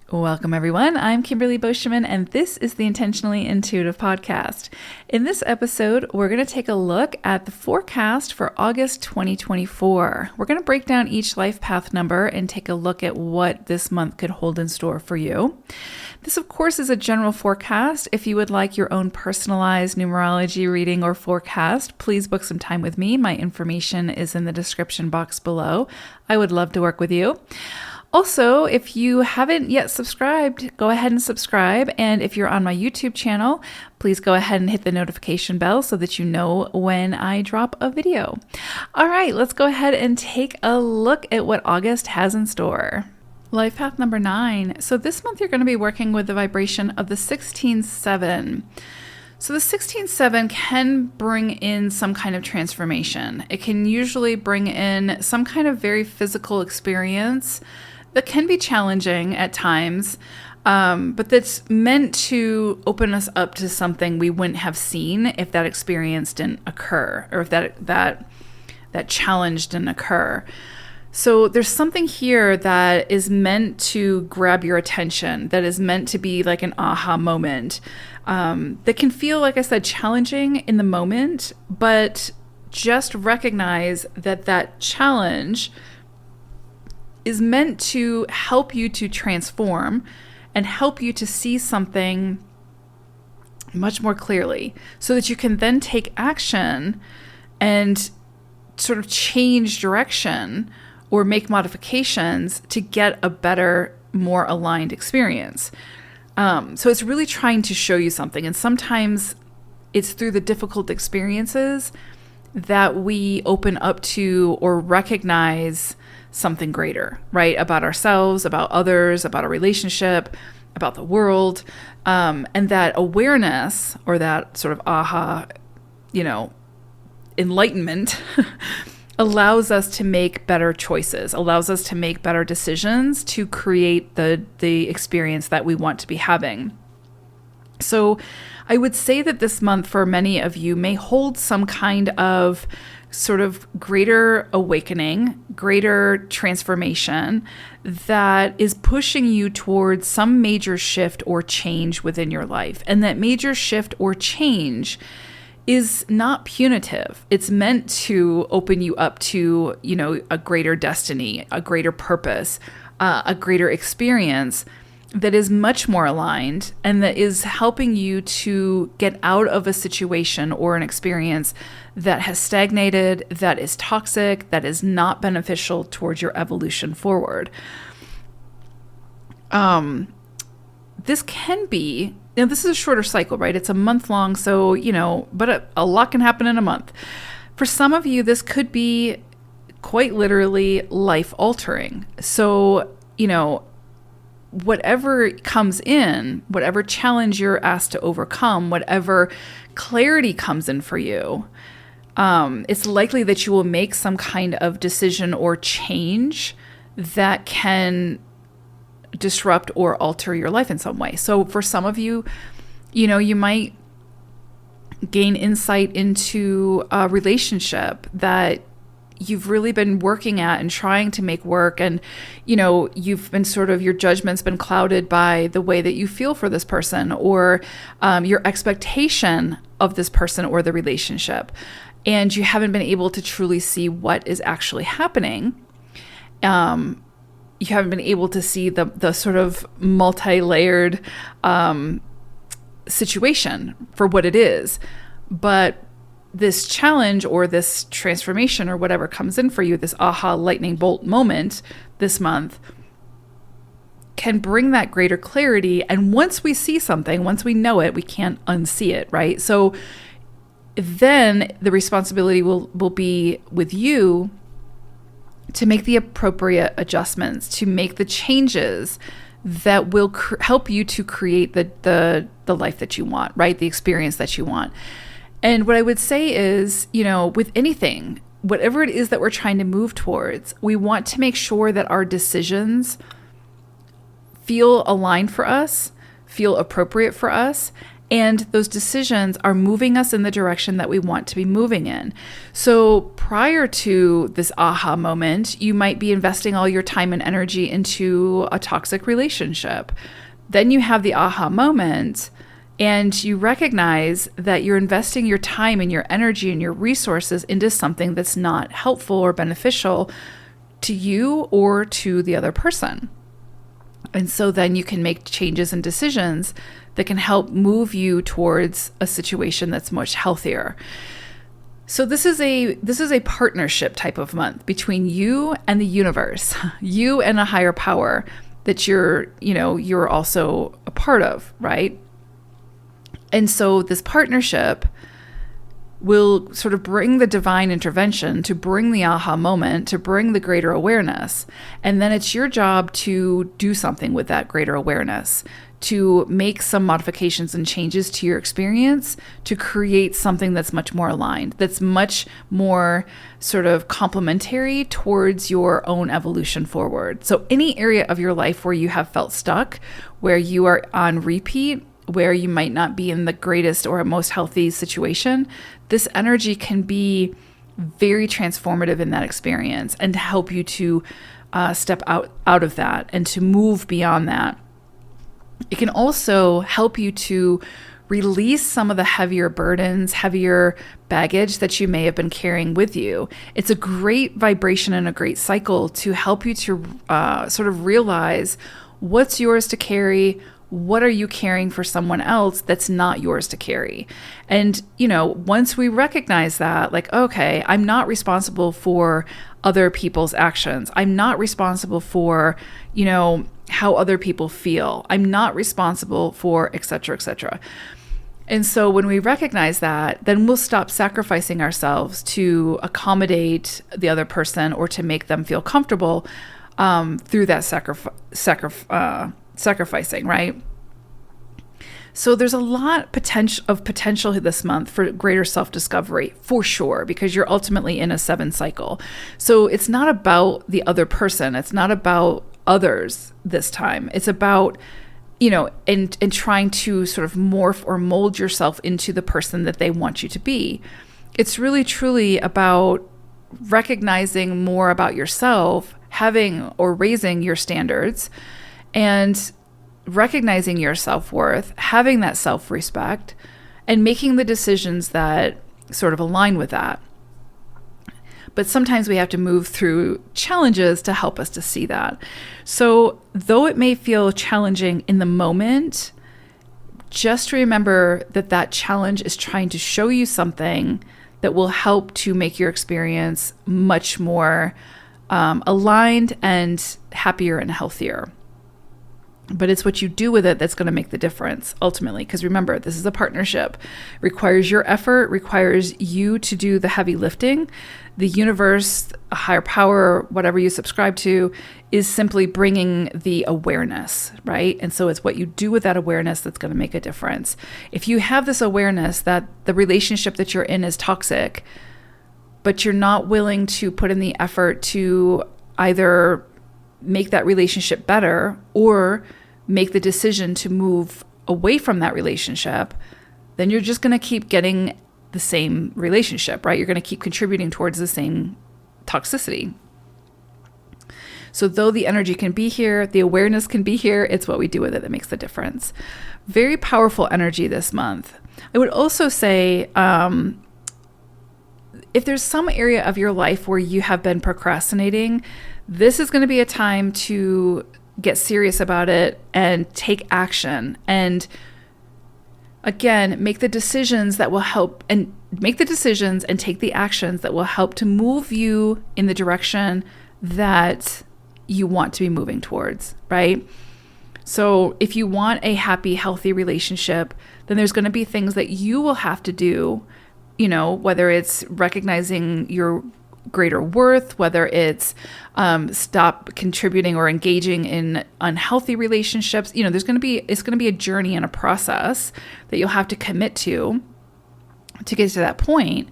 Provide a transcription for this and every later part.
Welcome, everyone. I'm Kimberly Boschman, and this is the Intentionally Intuitive podcast. In this episode, we're going to take a look at the forecast for August 2024. We're going to break down each life path number and take a look at what this month could hold in store for you. This, of course, is a general forecast. If you would like your own personalized numerology reading or forecast, please book some time with me. My information is in the description box below. I would love to work with you. Also, if you haven't yet subscribed, go ahead and subscribe. And if you're on my YouTube channel, please go ahead and hit the notification bell so that you know when I drop a video. All right, let's go ahead and take a look at what August has in store. Life path number 9. So this month you're going to be working with the vibration of the 16-7. So the 16-7 can bring in some kind of transformation. It can usually bring in some kind of very physical experience that can be challenging at times, but that's meant to open us up to something we wouldn't have seen if that experience didn't occur, or if that challenge didn't occur. So there's something here that is meant to grab your attention, that is meant to be like an aha moment, that can feel, like I said, challenging in the moment, but just recognize that challenge is meant to help you to transform and help you to see something much more clearly so that you can then take action and sort of change direction or make modifications to get a better, more aligned experience. So it's really trying to show you something. And sometimes it's through the difficult experiences that we open up to or recognize something greater, right? About ourselves, about others, about a relationship, about the world. And that awareness or that sort of aha, enlightenment allows us to make better choices, allows us to make better decisions to create the experience that we want to be having. So I would say that this month for many of you may hold some kind of sort of greater awakening, greater transformation that is pushing you towards some major shift or change within your life. And that major shift or change is not punitive. It's meant to open you up to, a greater destiny, a greater purpose, a greater experience that is much more aligned and that is helping you to get out of a situation or an experience that has stagnated, that is toxic, that is not beneficial towards your evolution forward. This can be, this is a shorter cycle, right? It's a month long, so, but a lot can happen in a month. For some of you, this could be quite literally life altering. So, whatever comes in, whatever challenge you're asked to overcome, whatever clarity comes in for you, it's likely that you will make some kind of decision or change that can disrupt or alter your life in some way. So for some of you, you might gain insight into a relationship that you've really been working at and trying to make work. And, you've been your judgment's been clouded by the way that you feel for this person or your expectation of this person or the relationship. And you haven't been able to truly see what is actually happening. You haven't been able to see the sort of multi-layered situation for what it is. But this challenge or this transformation or whatever comes in for you, this aha lightning bolt moment this month, can bring that greater clarity. And once we see something, once we know it, we can't unsee it, right? So then the responsibility will be with you to make the appropriate adjustments, to make the changes that will help you to create the life that you want, right? The experience that you want. And what I would say is, with anything, whatever it is that we're trying to move towards, we want to make sure that our decisions feel aligned for us, feel appropriate for us, And those decisions are moving us in the direction that we want to be moving in. So prior to this aha moment, you might be investing all your time and energy into a toxic relationship. Then you have the aha moment and you recognize that you're investing your time and your energy and your resources into something that's not helpful or beneficial to you or to the other person. And so then you can make changes and decisions that can help move you towards a situation that's much healthier. So this is a partnership type of month between you and the universe, you and a higher power that you're also a part of, right? And so this partnership will sort of bring the divine intervention to bring the aha moment, to bring the greater awareness. And then it's your job to do something with that greater awareness, to make some modifications and changes to your experience, to create something that's much more aligned, that's much more sort of complementary towards your own evolution forward. So any area of your life where you have felt stuck, where you are on repeat, where you might not be in the greatest or most healthy situation, this energy can be very transformative in that experience and to help you to step out of that and to move beyond that. It can also help you to release some of the heavier burdens, heavier baggage that you may have been carrying with you. It's a great vibration and a great cycle to help you to sort of realize what's yours to carry. What are you carrying for someone else that's not yours to carry? And, once we recognize that, like, okay, I'm not responsible for other people's actions. I'm not responsible for, how other people feel. I'm not responsible for et cetera, et cetera. And so when we recognize that, then we'll stop sacrificing ourselves to accommodate the other person or to make them feel comfortable through that sacrificing, right? So there's a lot of potential this month for greater self-discovery, for sure, because you're ultimately in a 7 cycle. So it's not about the other person. It's not about others this time. It's about, and trying to sort of morph or mold yourself into the person that they want you to be. It's really, truly about recognizing more about yourself, having or raising your standards, and recognizing your self-worth, having that self-respect, and making the decisions that sort of align with that. But sometimes we have to move through challenges to help us to see that. So though it may feel challenging in the moment, just remember that challenge is trying to show you something that will help to make your experience much more aligned and happier and healthier. But it's what you do with it that's going to make the difference ultimately. Because remember, this is a partnership. Requires your effort, requires you to do the heavy lifting. The universe, a higher power, whatever you subscribe to, is simply bringing the awareness, right? And so it's what you do with that awareness that's going to make a difference. If you have this awareness that the relationship that you're in is toxic, but you're not willing to put in the effort to either make that relationship better or make the decision to move away from that relationship, then you're just going to keep getting the same relationship, right? You're going to keep contributing towards the same toxicity. So though the energy can be here, the awareness can be here, it's what we do with it that makes the difference. Very powerful energy this month. I would also say, if there's some area of your life where you have been procrastinating, this is going to be a time to get serious about it and take action. And again, make the decisions that will help, and make the decisions and take the actions that will help to move you in the direction that you want to be moving towards, right? So if you want a happy, healthy relationship, then there's going to be things that you will have to do, whether it's recognizing your greater worth, whether it's stop contributing or engaging in unhealthy relationships. It's going to be a journey and a process that you'll have to commit to get to that point.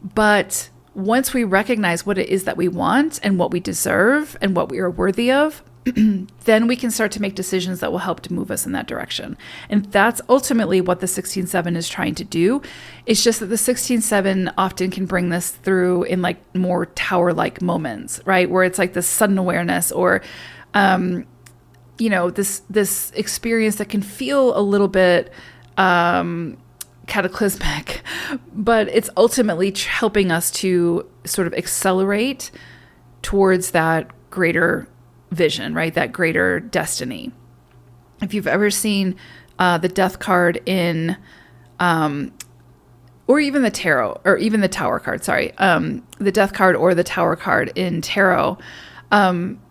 But once we recognize what it is that we want and what we deserve and what we are worthy of, then we can start to make decisions that will help to move us in that direction. And that's ultimately what the 16-7 is trying to do. It's just that the 16-7 often can bring this through in like more tower-like moments, right? Where it's like this sudden awareness or, this experience that can feel a little bit cataclysmic, but it's ultimately helping us to sort of accelerate towards that greater vision, right? That greater destiny. If you've ever seen the death card in, or even the tarot, or even the tower card, the death card or the tower card in tarot,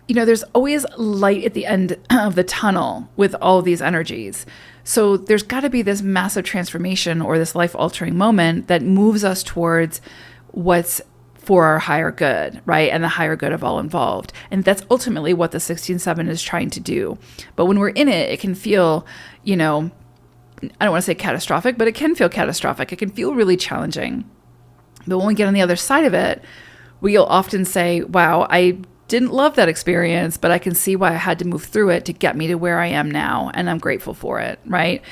there's always light at the end of the tunnel with all of these energies. So there's got to be this massive transformation or this life-altering moment that moves us towards what's for our higher good, right? And the higher good of all involved. And that's ultimately what the 16-7 is trying to do. But when we're in it, it can feel, I don't want to say catastrophic, but it can feel catastrophic. It can feel really challenging. But when we get on the other side of it, we'll often say, wow, I didn't love that experience, but I can see why I had to move through it to get me to where I am now. And I'm grateful for it, right?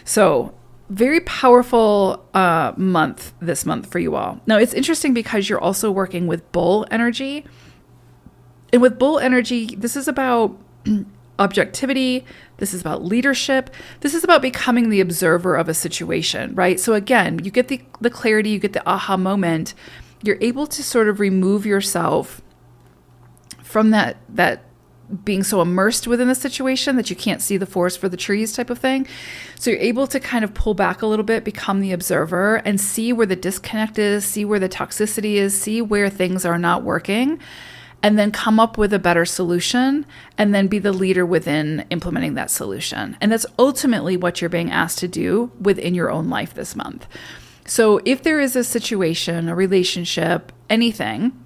So very powerful month this month for you all. Now, it's interesting because you're also working with bull energy. And with bull energy, this is about objectivity. This is about leadership. This is about becoming the observer of a situation, right? So again, you get the clarity, you get the aha moment. You're able to sort of remove yourself from that being so immersed within the situation that you can't see the forest for the trees type of thing. So you're able to kind of pull back a little bit, become the observer, and see where the disconnect is, see where the toxicity is, see where things are not working, and then come up with a better solution, and then be the leader within implementing that solution. And that's ultimately what you're being asked to do within your own life this month. So if there is a situation, a relationship, anything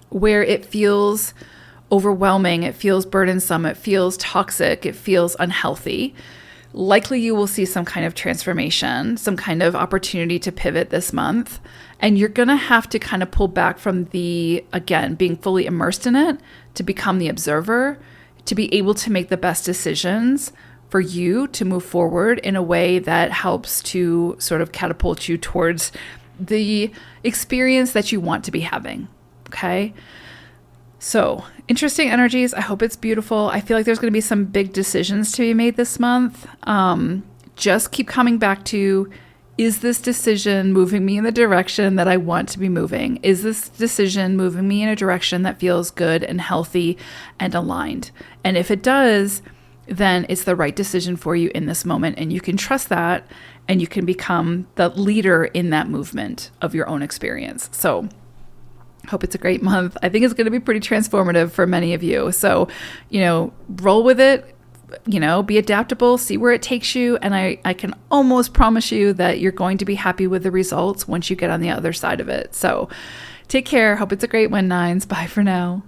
where it feels overwhelming, it feels burdensome, it feels toxic, it feels unhealthy, likely you will see some kind of transformation, some kind of opportunity to pivot this month. And you're going to have to kind of pull back from being fully immersed in it to become the observer, to be able to make the best decisions for you to move forward in a way that helps to sort of catapult you towards the experience that you want to be having. Okay. So interesting energies. I hope it's beautiful. I feel like there's going to be some big decisions to be made this month. Just keep coming back to, is this decision moving me in the direction that I want to be moving? Is this decision moving me in a direction that feels good and healthy and aligned? And if it does, then it's the right decision for you in this moment. And you can trust that, and you can become the leader in that movement of your own experience. So hope it's a great month. I think it's going to be pretty transformative for many of you. So, roll with it, be adaptable, see where it takes you. And I can almost promise you that you're going to be happy with the results once you get on the other side of it. So take care. Hope it's a great one, Nines. Bye for now.